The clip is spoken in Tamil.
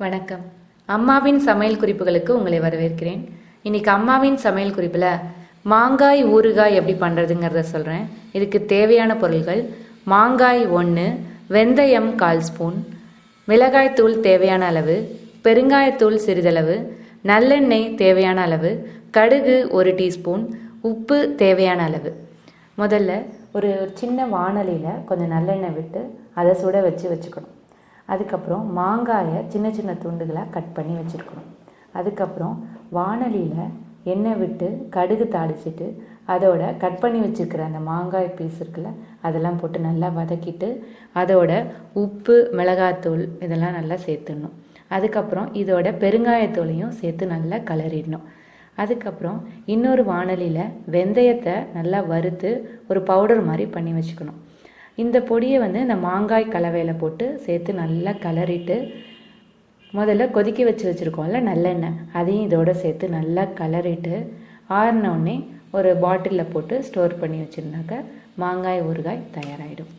வணக்கம். அம்மாவின் சமையல் குறிப்புகளுக்கு உங்களை வரவேற்கிறேன். இன்னைக்கு அம்மாவின் சமையல் குறிப்பில் மாங்காய் ஊறுகாய் எப்படி பண்ணுறதுங்கிறத சொல்கிறேன். இதுக்கு தேவையான பொருள்கள்: மாங்காய் 1, வெந்தயம் 1/4 ஸ்பூன், மிளகாய்த்தூள் தேவையான அளவு, பெருங்காயத்தூள் சிறிதளவு, நல்லெண்ணெய் தேவையான அளவு, கடுகு 1 டீஸ்பூன், உப்பு தேவையான அளவு. முதல்ல ஒரு சின்ன வாணலியில் கொஞ்சம் நல்லெண்ணெய் விட்டு அதை சுட வச்சுக்கணும். அதுக்கப்புறம் மாங்காயை சின்ன சின்ன துண்டுகளாக கட் பண்ணி வச்சுருக்கணும். அதுக்கப்புறம் வாணலியில் எண்ணெய் விட்டு கடுகு தாளிச்சிட்டு அதோட கட் பண்ணி வச்சுருக்கிற அந்த மாங்காய் பீஸ் இருக்குல்ல, அதெல்லாம் போட்டு நல்லா வதக்கிட்டு அதோட உப்பு, மிளகாத்தூள் இதெல்லாம் நல்லா சேர்த்துடணும். அதுக்கப்புறம் இதோட பெருங்காயத்தூளையும் சேர்த்து நல்லா கலரிடணும். அதுக்கப்புறம் இன்னொரு வாணலியில் வெந்தயத்தை நல்லா வறுத்து ஒரு பவுடர் மாதிரி பண்ணி வச்சுக்கணும். இந்த பொடியை இந்த மாங்காய் கலவையில் போட்டு சேர்த்து நல்லா கலரிட்டு முதல்ல கொதிக்க வச்சுருக்கோம்ல நல்லெண்ணெய், அதையும் இதோடு சேர்த்து நல்லா கலரிட்டு ஆறினோடனே ஒரு பாட்டிலில் போட்டு ஸ்டோர் பண்ணி வச்சுருந்தாக்க மாங்காய் ஊறுகாய் தயாராகிடும்.